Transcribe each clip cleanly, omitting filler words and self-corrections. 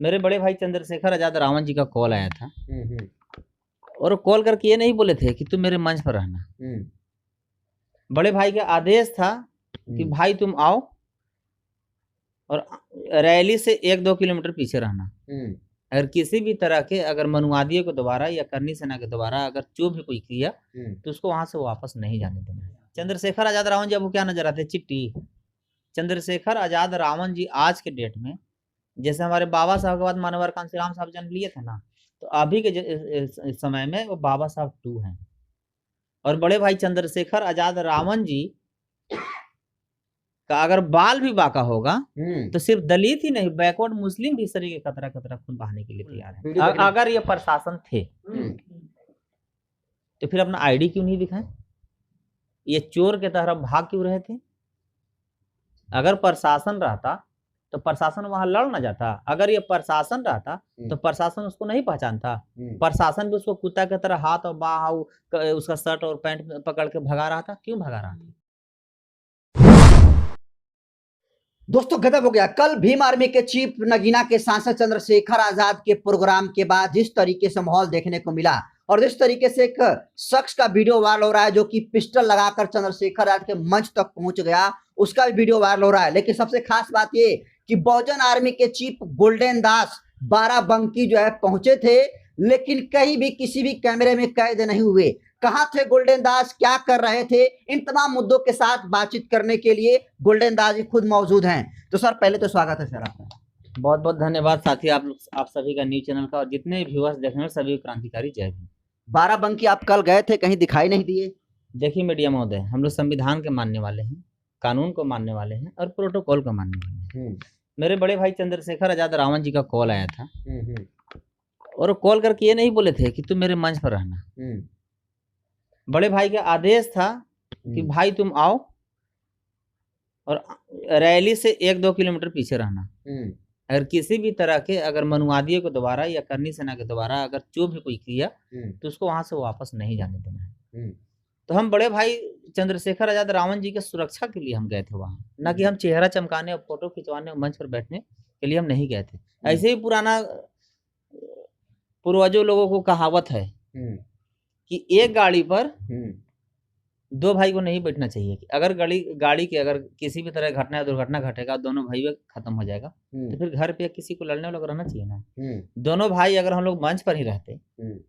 मेरे बड़े भाई चंद्रशेखर आजाद रावण जी का कॉल आया था और वो कॉल करके ये नहीं बोले थे कि तुम मेरे मंच पर रहना। बड़े भाई का आदेश था कि भाई तुम आओ और रैली से 1-2 किलोमीटर पीछे रहना। अगर किसी भी तरह के अगर मनुवादियों को दोबारा या करनी सेना के दोबारा अगर जो भी कोई किया तो उसको वहां से वापस नहीं जाने देना। चंद्रशेखर आजाद रावण जी अब वो क्या नजर आते? चिट्ठी। चंद्रशेखर आजाद रावण जी आज के डेट में जैसे हमारे बाबा साहब के बाद मानवर कांशीराम साहब जन्म लिए थे ना, तो अभी के समय में वो बाबा साहब 2 हैं। और बड़े भाई चंद्रशेखर आजाद रावण जी का अगर बाल भी बाका होगा तो सिर्फ दलित ही नहीं, बैकवर्ड मुस्लिम भी इस तरीके कतरा कतरा खून बहाने के लिए तैयार है। अगर ये प्रशासन थे तो फिर अपना आईडी क्यों नहीं दिखाएं? ये चोर के तरह भाग क्यों रहे थे? अगर प्रशासन रहता तो प्रशासन वहां लड़ ना जाता। अगर ये प्रशासन रहता तो प्रशासन उसको नहीं पहचानता। प्रशासन भी उसको कुत्ता की तरह हाथ और बाह उसका शर्ट और पैंट पकड़ के भगा रहा था। क्यों भगा रहा था? दोस्तों गजब हो गया। कल भीम आर्मी के चीफ नगीना के सांसद चंद्रशेखर आजाद के प्रोग्राम के बाद जिस तरीके से माहौल देखने को मिला और जिस तरीके से एक शख्स का वीडियो वायरल हो रहा है जो कि पिस्टल लगाकर चंद्रशेखर आजाद के मंच तक पहुंच गया, उसका भी वीडियो वायरल हो रहा है। लेकिन सबसे खास बात ये कि बहुजन आर्मी के चीफ गोल्डन दास बाराबंकी जो है पहुंचे थे, लेकिन कहीं भी किसी भी कैमरे में कैद नहीं हुए। कहां थे गोल्डन दास, क्या कर रहे थे? इन तमाम मुद्दों के साथ बातचीत करने के लिए गोल्डन दास जी खुद मौजूद हैं। तो सर पहले तो स्वागत है सर आपका। बहुत बहुत धन्यवाद साथी आप सभी का न्यूज चैनल का और जितने व्यूअर्स देखने वाले सभी क्रांतिकारी जय भीम। बाराबंकी आप कल गए थे, कहीं दिखाई नहीं दिए। देखिए मीडिया महोदय, हम लोग संविधान के मानने वाले हैं, कानून को मानने वाले हैं और प्रोटोकॉल को मानने वाले हैं। मेरे बड़े भाई चंद्रशेखर आजाद रावण जी का कॉल आया था और वो कॉल करके ये नहीं बोले थे कि तुम मेरे मंच पर रहना। बड़े भाई का आदेश था कि भाई तुम आओ और रैली से 1-2 किलोमीटर पीछे रहना। अगर किसी भी तरह के अगर मनुवादियों को दोबारा या करनी सेना के दोबारा अगर जो भी कोई किया तो उसको वहां से वापस नहीं जाने देना है। तो हम बड़े भाई चंद्रशेखर आजाद रावण जी के सुरक्षा के लिए हम गए थे वहां, ना कि हम चेहरा चमकाने और फोटो खिंचवाने और मंच पर बैठने के लिए हम नहीं गए थे। ऐसे ही पुराना पूर्वजों लोगों को कहावत है कि एक गाड़ी पर 2 भाई को नहीं बैठना चाहिए। कि अगर गाड़ी के अगर किसी भी तरह घटना या दुर्घटना घटेगा, दोनों भाई खत्म हो जाएगा, तो फिर घर पे किसी को लड़ने वाला रहना चाहिए ना। दोनों भाई अगर हम लोग मंच पर ही रहते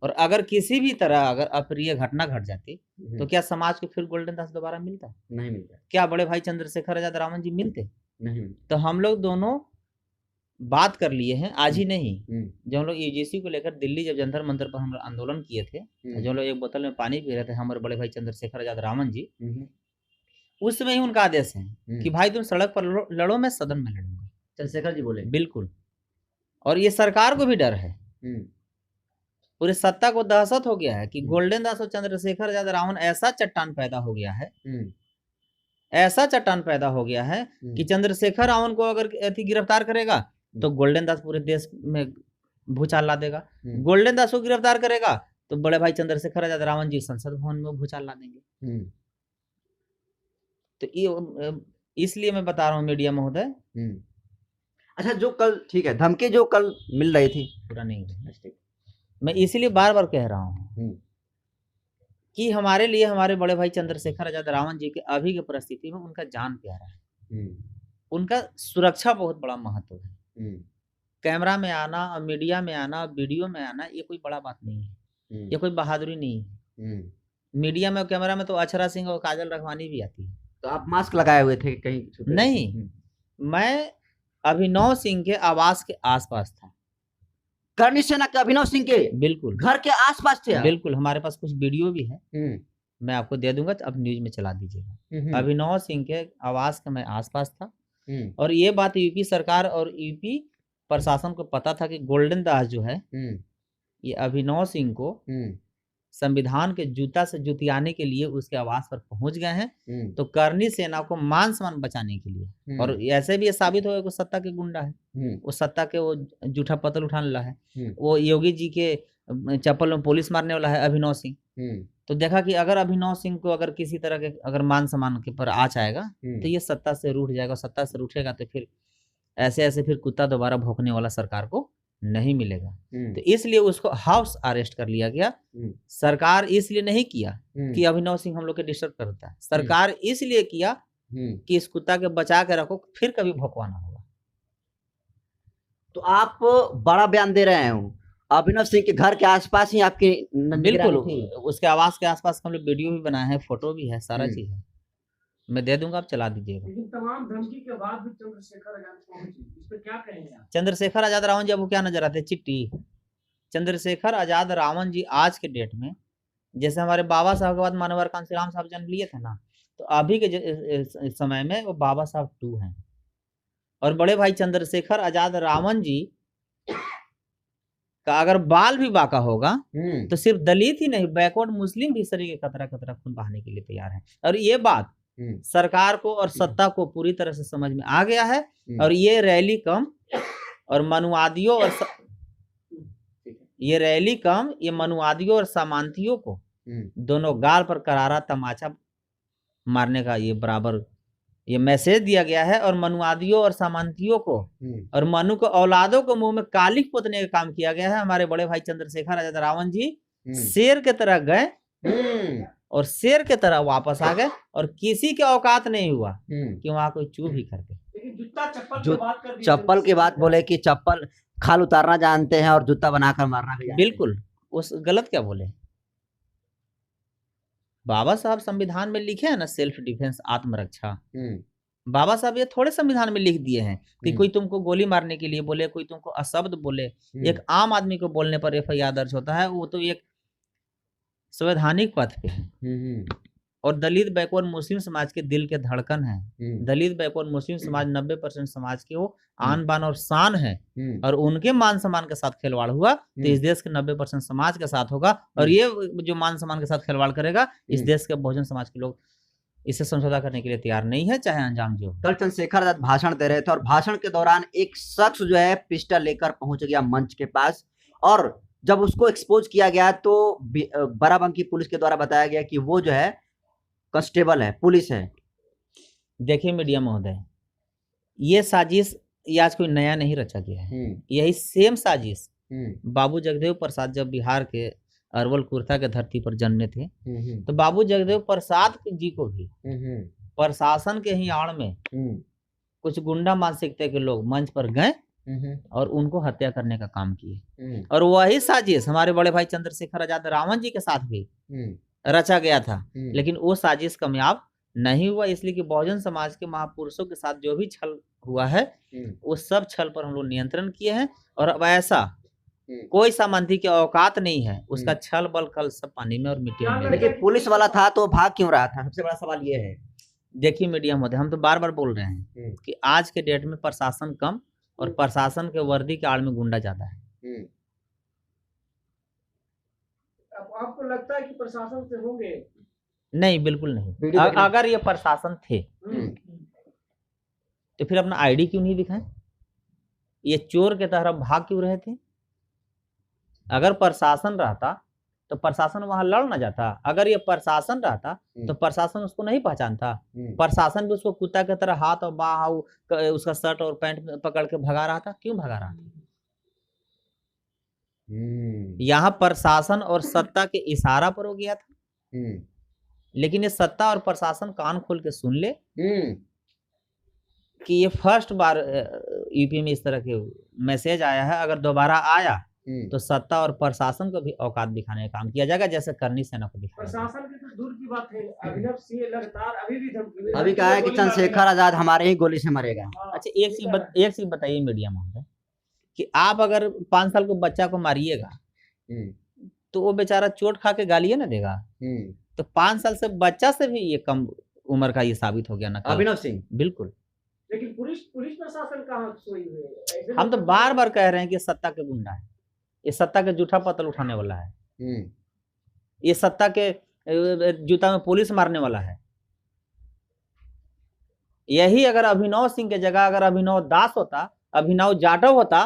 और अगर किसी भी तरह अगर अप्रिय घटना घट जाती तो क्या समाज को फिर गोल्डन दास दोबारा मिलता? नहीं मिलता। क्या बड़े भाई चंद्रशेखर आजाद रावण जी मिलते? नहीं। तो हम लोग दोनों बात कर लिए हैं, आज ही नहीं। जब हम लोग यूजीसी को लेकर दिल्ली जब जंतर मंतर पर हम लोग आंदोलन किए थे, जो लोग एक बोतल में पानी पी रहे थे हमारे बड़े भाई चंद्रशेखर आजाद रावण जी, उस समय ही उनका आदेश है कि भाई तुम सड़क पर लड़ो, मैं सदन में लड़ूंगा। चंद्रशेखर जी बोले बिल्कुल। और ये सरकार को भी डर है, पूरे सत्ता को दहशत हो गया है कि गोल्डन दास और चंद्रशेखर आजाद रावण ऐसा चट्टान पैदा हो गया है, ऐसा चट्टान पैदा हो गया है कि चंद्रशेखर रावण को अगर गिरफ्तार करेगा तो गोल्डन दास पूरे देश में भूचाल ला देगा। गोल्डन दास को गिरफ्तार करेगा तो बड़े भाई चंद्रशेखर आजाद रावण जी संसद भवन में भूचाल ला देंगे। तो ये इसलिए मैं बता रहा हूँ मीडिया महोदय। अच्छा, जो कल ठीक है धमकी जो कल मिल रही थी पूरा नहीं, मैं इसीलिए बार बार कह रहा हूँ कि हमारे लिए हमारे बड़े भाई चंद्रशेखर आजाद रावण जी के अभी की परिस्थिति में उनका जान प्यारा है, उनका सुरक्षा बहुत बड़ा महत्व है। कैमरा में आना और मीडिया में आना, वीडियो में आना, ये कोई बड़ा बात नहीं है, ये कोई बहादुरी नहीं है। मीडिया में और कैमरा में तो अक्षरा सिंह और काजल रखवानी भी आती है। तो आप मास्क लगाए हुए थे कहीं? नहीं, मैं अभिनव सिंह के आवास के आसपास था। करनी सेना के अभिनव सिंह के बिल्कुल घर के आसपास थे? बिल्कुल, हमारे पास कुछ वीडियो भी है, मैं आपको दे दूंगा, अब न्यूज में चला दीजिएगा। अभिनव सिंह के आवास के मैं आसपास था और ये बात यूपी सरकार और यूपी प्रशासन को पता था कि गोल्डन दास जो है ये अभिनव सिंह को संविधान के जूता से जुतियाने के लिए उसके आवास पर पहुंच गए हैं। तो करनी सेना को मान सम्मान बचाने के लिए, और ऐसे भी ये साबित हो कि सत्ता के गुंडा है, वो सत्ता के वो जूठा पतल उठाने वाला है, वो योगी जी के चप्पल में पुलिस मारने वाला है अभिनव सिंह। तो देखा कि अगर अभिनव सिंह को अगर किसी तरह के अगर मान सम्मान के पर आँच आएगा तो ये सत्ता से रूठ जाएगा, सत्ता से रूठेगा तो फिर ऐसे फिर कुत्ता दोबारा भौंकने वाला सरकार को नहीं मिलेगा। तो इसलिए उसको हाउस अरेस्ट कर लिया गया। सरकार इसलिए नहीं किया कि अभिनव सिंह हम लोग के डिस्टर्ब करता है, सरकार इसलिए किया कि इस कुत्ता के बचा के रखो, फिर कभी भौंकवाना होगा। तो आप बड़ा बयान दे रहे हैं, अभिनव सिंह के घर के आसपास ही आपकी बिल्कुल उसके आवास के आसपास हम लोग वीडियो भी बनाए हैं, फोटो भी है, सारा चीज है, मैं दे दूंगा, आप चला दीजिएगा। लेकिन तमाम धमकी के बाद भी चंद्रशेखर आजाद पहुंचे, इस पर क्या कहेंगे आप? चंद्रशेखर आजाद रावण जी आपको क्या नजर आते हैं? चिट्ठी। चंद्रशेखर आजाद रावण जी आज के डेट में, जैसे हमारे बाबा साहब के बाद मानवर कांशीराम साहब जन्म लिए थे ना, तो अभी के समय में वो बाबा साहब 2 हैं। और बड़े भाई चंद्रशेखर आजाद रावण जी का अगर बाल भी बाका होगा तो सिर्फ दलित ही नहीं, बैकवर्ड मुस्लिम भी शरीर के कतरा कतरा खून बहाने के लिए तैयार है। और ये बात सरकार को और सत्ता को पूरी तरह से समझ में आ गया है। और ये रैली कम और मनुवादियों और ये मनुवादियों और सामंतियों को दोनों गाल पर करारा तमाचा मारने का ये बराबर ये मैसेज दिया गया है। और मनुवादियों और सामंतियों को और मनु को औलादों को मुंह में कालिक पोतने का काम किया गया है। हमारे बड़े भाई चंद्रशेखर आजाद रावण जी शेर के तरह गए और शेर के तरह वापस आ गए, और किसी के औकात नहीं हुआ कि वहां कोई चू भी कर दे। जूता चप्पल चप्पल की बात बोले कि चप्पल खाल उतारना जानते हैं और जूता बनाकर मारना भी जानते हैं। बिल्कुल, उस गलत क्या बोले? बाबा साहब संविधान में लिखे हैं ना, सेल्फ डिफेंस, आत्मरक्षा। बाबा साहब ये थोड़े संविधान में लिख दिए हैं कि कोई तुमको गोली मारने के लिए बोले, कोई तुमको अशब्द बोले, एक आम आदमी को बोलने पर एफआईआर दर्ज होता है, वो तो एक संवैधानिक पथ पे है। और दलित बैकवर्ड मुस्लिम समाज के दिल के धड़कन है। दलित बैकवर्ड मुस्लिम समाज 90% समाज के वो आन बान और शान है, और उनके मान सम्मान के साथ खिलवाड़ हुआ तो इस देश के 90% समाज के साथ होगा। और ये जो मान सम्मान के साथ खिलवाड़ करेगा, इस देश के बहुजन समाज के लोग इसे समझौता करने के लिए तैयार नहीं है, चाहे अंजाम जो। कल चंद्रशेखर आजाद भाषण दे रहे थे और भाषण के दौरान एक शख्स जो है पिस्टल लेकर पहुंच गया मंच के पास, और जब उसको एक्सपोज किया गया तो बाराबंकी पुलिस के द्वारा बताया गया कि वो जो है कांस्टेबल है, पुलिस है। देखिए मीडिया महोदय, ये साजिश ये आज कोई नया नहीं रचा गया है। यही सेम साजिश बाबू जगदेव प्रसाद जब बिहार के अरवल कुर्था के धरती पर जन्मे थे, तो बाबू जगदेव प्रसाद जी को भी प्रशासन के ही आड़ में कुछ गुंडा मानसिकता के लोग मंच पर गए और उनको हत्या करने का काम किए। और वही साजिश हमारे बड़े भाई चंद्रशेखर आजाद रावण जी के साथ भी रचा गया था, लेकिन वो साजिश कामयाब नहीं हुआ, इसलिए कि बहुजन समाज के महापुरुषों के साथ जो भी छल हुआ है उस सब छल पर हम लोग नियंत्रण किए हैं। और अब ऐसा कोई सामंती की औकात नहीं है, उसका छल बल कल सब पानी में और मिट्टी में। लेकिन पुलिस वाला था तो भाग क्यों रहा था? सबसे बड़ा सवाल ये है। देखिए मीडिया महोदय, हम तो बार बार बोल रहे हैं कि आज के डेट में प्रशासन कम और प्रशासन के वर्दी के आड़ में गुंडा ज्यादा है। आपको लगता है कि प्रशासन से होंगे? नहीं, बिल्कुल नहीं। अगर ये प्रशासन थे तो फिर अपना आईडी क्यों नहीं दिखाएं? ये चोर के तरह भाग क्यों रहे थे? अगर प्रशासन रहता तो प्रशासन वहां लड़ ना जाता। अगर ये प्रशासन रहता तो प्रशासन उसको नहीं पहचानता। प्रशासन भी उसको कुत्ता की तरह हाथ और बाह उसका शर्ट और पैंट पकड़ के भगा रहा था। क्यों भगा रहा था? यहाँ प्रशासन और सत्ता के इशारा पर हो गया था। लेकिन ये सत्ता और प्रशासन कान खोल के सुन ले कि ये फर्स्ट बार यूपी में इस तरह के मैसेज आया है, अगर दोबारा आया तो सत्ता और प्रशासन को भी औकात दिखाने का काम किया जाएगा, जैसे करनी सेना को दिखाया। प्रशासन की तो दूर की बात है, अभिनव सिंह लगातार अभी कहा है कि चंद्रशेखर आजाद हमारे ही गोली से मरेगा। अच्छा, एक चीज बताइए मीडिया में कि आप अगर 5 साल के बच्चा को मारिएगा तो वो बेचारा चोट खा के गालिए ना देगा। तो 5 साल से बच्चा से भी ये कम उम्र का ये साबित हो गया ना अभिनव सिंह। बिल्कुल। लेकिन पुलिस प्रशासन कहाँ सोई हुई है? हम तो बार बार कह रहे हैं कि सत्ता के गुंडा है, ये सत्ता के जूठा पतल उठाने वाला है, ये सत्ता के जूता में पुलिस मारने वाला है। यही अगर अभिनव सिंह के जगह अगर अभिनव दास होता, अभिनव जाटव होता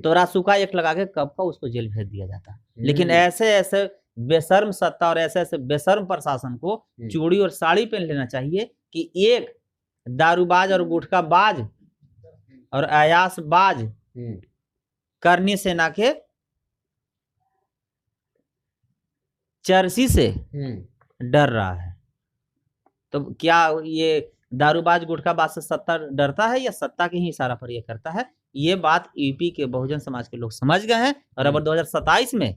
तो रासुका एक लगा के कब का उसको जेल भेज दिया जाता। लेकिन ऐसे बेशर्म सत्ता और ऐसे बेशर्म प्रशासन को चूड़ी और साड़ी पहन लेना चाहिए कि एक दारूबाज और गुटखाबाज और अयासबाज करनी सेना के चर्सी से डर रहा है। तो क्या ये दारूबाज गुटखाबाज से सत्ता डरता है या सत्ता के ही इशारा पर ये करता है? ये बात यूपी के बहुजन समाज के लोग समझ गए हैं और अब 2027 में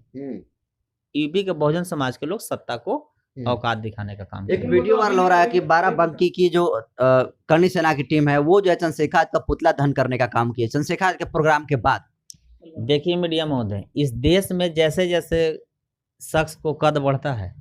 यूपी के बहुजन समाज के लोग सत्ता को औकात दिखाने का काम एक वीडियो वायरल हो रहा है कि बाराबंकी की जो करनी सेना की टीम है वो जो है चंद्रशेखर का पुतला दहन करने का काम किया चंद्रशेखर के प्रोग्राम के बाद। देखिए मीडिया महोदय, इस देश में जैसे जैसे शख्स को कद बढ़ता है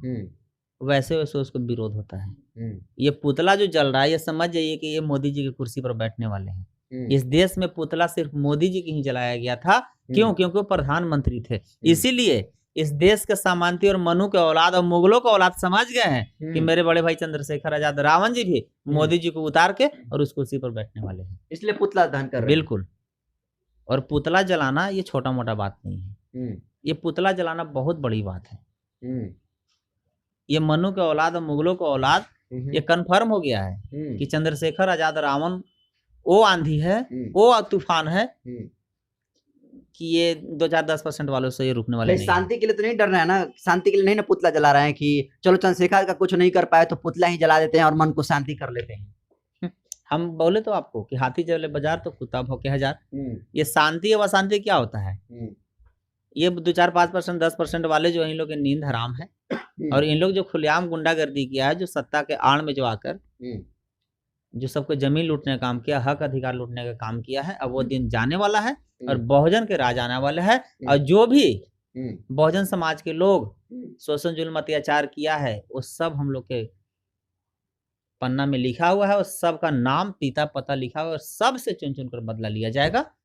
वैसे वैसे उसको विरोध होता है। ये पुतला जो जल रहा है ये समझ जाइए कि ये मोदी जी की कुर्सी पर बैठने वाले हैं। इस देश में पुतला सिर्फ मोदी जी की ही जलाया गया था। क्यों? क्योंकि वो प्रधानमंत्री थे। इसीलिए इस देश के सामंती और मनु के औलाद और मुगलों के औलाद समझ गए हैं कि मेरे बड़े भाई चंद्रशेखर आजाद रावण जी भी मोदी जी को उतार के और उस कुर्सी पर बैठने वाले हैं, इसलिए पुतला दहन कर रहे हैं। बिल्कुल। और पुतला जलाना ये छोटा मोटा बात नहीं है, ये पुतला जलाना बहुत बड़ी बात है। ये मनु के औलाद और मुगलों के औलाद ये कन्फर्म हो गया है कि चंद्रशेखर आजाद रावण वो आंधी है, वो तूफान है कि ये 2-4-10% वालों से ये रुकने वाले नहीं। शांति के लिए तो नहीं डर रहे हैं ना, शांति के लिए नहीं ना पुतला जला रहे हैं कि चलो चंद्रशेखर का कुछ नहीं कर पाए तो पुतला ही जला देते हैं और मन को शांति कर लेते हैं। हम बोले तो आपको कि हाथी चले बाजार तो कुत्ता भौंके हजार। ये शांति और अशांति क्या होता है? ये 2-4-5%, 10% वाले जो इन लोग की नींद हराम है और इन लोग जो खुलेआम गुंडागर्दी किया है, जो सत्ता के आड़ में जो आकर जो सबको जमीन लूटने का काम किया, हक अधिकार लूटने का काम किया है, अब वो दिन जाने वाला है और बहुजन के राज आने वाले हैं। और जो भी बहुजन समाज के लोग शोषण जुल्म अत्याचार किया है वो सब हम लोग के पन्ना में लिखा हुआ है और सबका नाम पीता पता लिखा हुआ है और सबसे चुन चुन कर बदला लिया जाएगा।